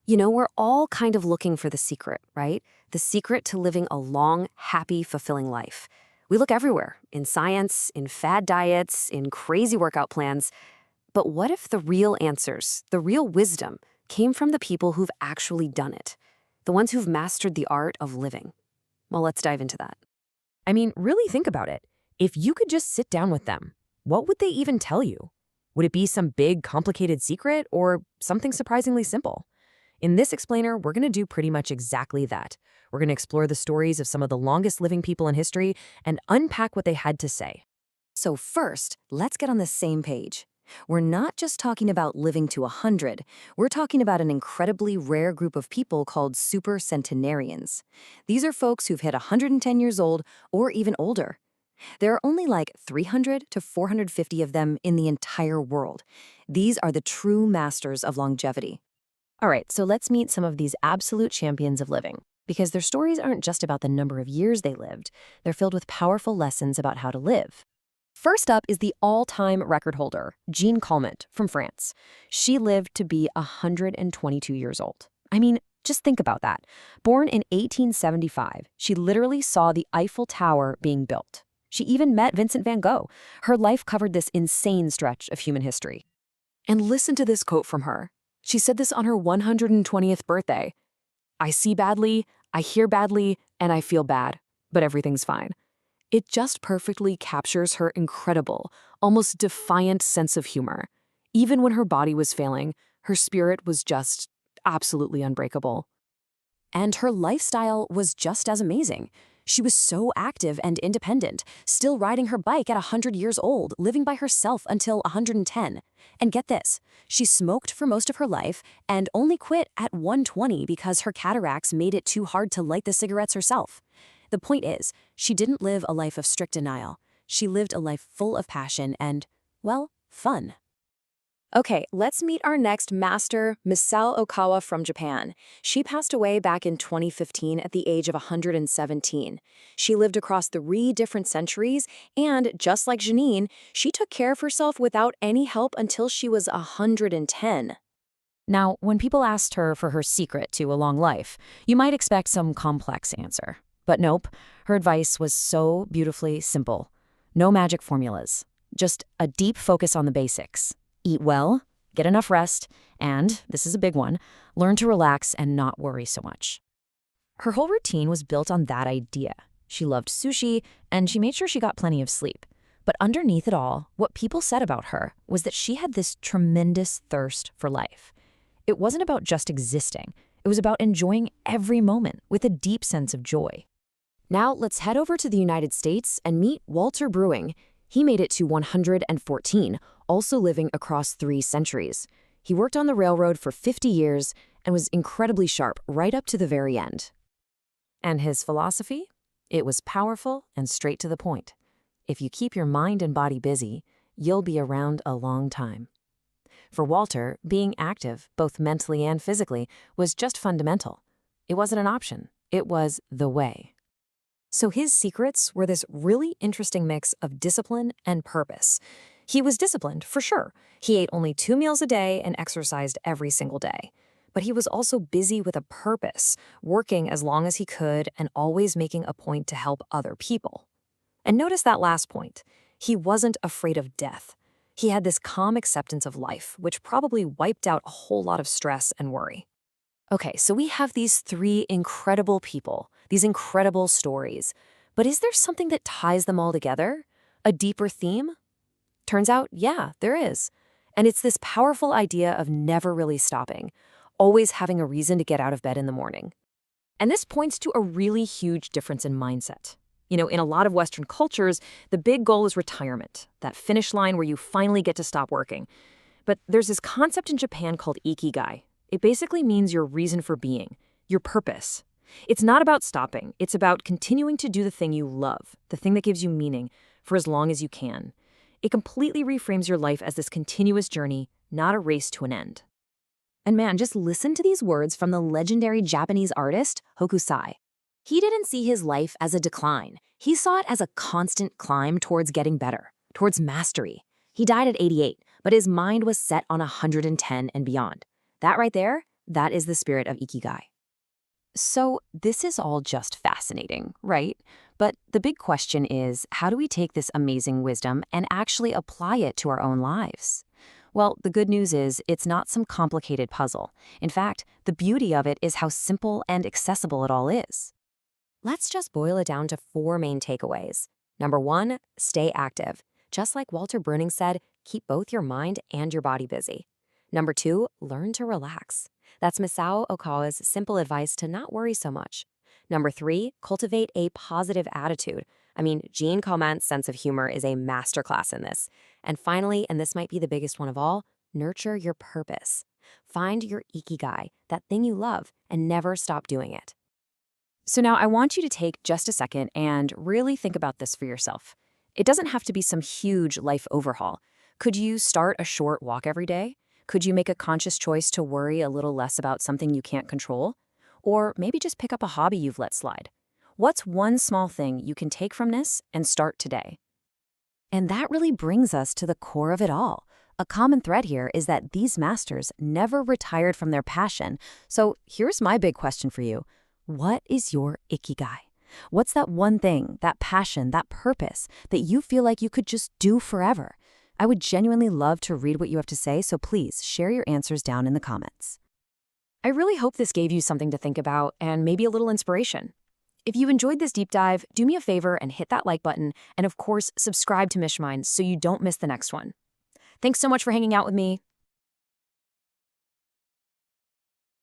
We're all kind of looking for the secret, right? The secret to living a long, happy, fulfilling life. We look everywhere, in science, in fad diets, in crazy workout plans. But what if the real answers, the real wisdom, came from the people who've actually done it? The ones who've mastered the art of living? Well, let's dive into that. I mean, really think about it. If you could just sit down with them, what would they even tell you? Would it be some big, complicated secret or something surprisingly simple? In this explainer, we're going to do pretty much exactly that. We're going to explore the stories of some of the longest living people in history and unpack what they had to say. So first, let's get on the same page. We're not just talking about living to 100, we're talking about an incredibly rare group of people called supercentenarians. These are folks who've hit 110 years old or even older. There are only like 300 to 450 of them in the entire world. These are the true masters of longevity. All right, so let's meet some of these absolute champions of living. Because their stories aren't just about the number of years they lived, they're filled with powerful lessons about how to live. First up is the all-time record holder, Jean Calment from France. She lived to be 122 years old. I mean, just think about that. Born in 1875, she literally saw the Eiffel Tower being built. She even met Vincent van Gogh. Her life covered this insane stretch of human history. And listen to this quote from her. She said this on her 120th birthday. "I see badly, I hear badly, and I feel bad, but everything's fine." It just perfectly captures her incredible, almost defiant sense of humor. Even when her body was failing, her spirit was just absolutely unbreakable. And her lifestyle was just as amazing. She was so active and independent, still riding her bike at 100 years old, living by herself until 110. And get this, she smoked for most of her life and only quit at 120 because her cataracts made it too hard to light the cigarettes herself. The point is, she didn't live a life of strict denial. She lived a life full of passion and, well, fun. Okay, let's meet our next master, Misao Okawa from Japan. She passed away back in 2015 at the age of 117. She lived across 3 different centuries, and just like Janine, she took care of herself without any help until she was 110. Now, when people asked her for her secret to a long life, you might expect some complex answer. But nope, her advice was so beautifully simple. No magic formulas, just a deep focus on the basics. Eat well, get enough rest, and, this is a big one, learn to relax and not worry so much. Her whole routine was built on that idea. She loved sushi, and she made sure she got plenty of sleep. But underneath it all, what people said about her was that she had this tremendous thirst for life. It wasn't about just existing. It was about enjoying every moment with a deep sense of joy. Now let's head over to the United States and meet Walter Brewing. He made it to 114, also living across 3 centuries. He worked on the railroad for 50 years and was incredibly sharp right up to the very end. And his philosophy? It was powerful and straight to the point. If you keep your mind and body busy, you'll be around a long time. For Walter, being active, both mentally and physically, was just fundamental. It wasn't an option. It was the way. So his secrets were this really interesting mix of discipline and purpose. He was disciplined, for sure. He ate only 2 meals a day and exercised every single day. But he was also busy with a purpose, working as long as he could and always making a point to help other people. And notice that last point. He wasn't afraid of death. He had this calm acceptance of life, which probably wiped out a whole lot of stress and worry. Okay, so we have these 3 incredible people, these incredible stories. But is there something that ties them all together? A deeper theme? Turns out, yeah, there is. And it's this powerful idea of never really stopping, always having a reason to get out of bed in the morning. And this points to a really huge difference in mindset. In a lot of Western cultures, the big goal is retirement, that finish line where you finally get to stop working. But there's this concept in Japan called Ikigai. It basically means your reason for being, your purpose. It's not about stopping. It's about continuing to do the thing you love, the thing that gives you meaning, for as long as you can. It completely reframes your life as this continuous journey, not a race to an end. And man, just listen to these words from the legendary Japanese artist, Hokusai. He didn't see his life as a decline. He saw it as a constant climb towards getting better, towards mastery. He died at 88, but his mind was set on 110 and beyond. That right there, That is the spirit of Ikigai. So this is all just fascinating, right? But the big question is, how do we take this amazing wisdom and actually apply it to our own lives? Well, the good news is it's not some complicated puzzle. In fact, the beauty of it is how simple and accessible it all is. Let's just boil it down to 4 main takeaways. Number 1, stay active. Just like Walter Bruning said, keep both your mind and your body busy. Number 2, learn to relax. That's Misao Okawa's simple advice to not worry so much. Number 3, cultivate a positive attitude. I mean, Jean Calment's sense of humor is a masterclass in this. And finally, and this might be the biggest one of all, nurture your purpose. Find your Ikigai, that thing you love, and never stop doing it. So now I want you to take just a second and really think about this for yourself. It doesn't have to be some huge life overhaul. Could you start a short walk every day? Could you make a conscious choice to worry a little less about something you can't control? Or maybe just pick up a hobby you've let slide. What's one small thing you can take from this and start today? And that really brings us to the core of it all. A common thread here is that these masters never retired from their passion. So here's my big question for you. What is your Ikigai? What's that one thing, that passion, that purpose that you feel like you could just do forever? I would genuinely love to read what you have to say, so please share your answers down in the comments. I really hope this gave you something to think about and maybe a little inspiration. If you enjoyed this deep dive, do me a favor and hit that like button, and of course, subscribe to Mish Minds so you don't miss the next one. Thanks so much for hanging out with me.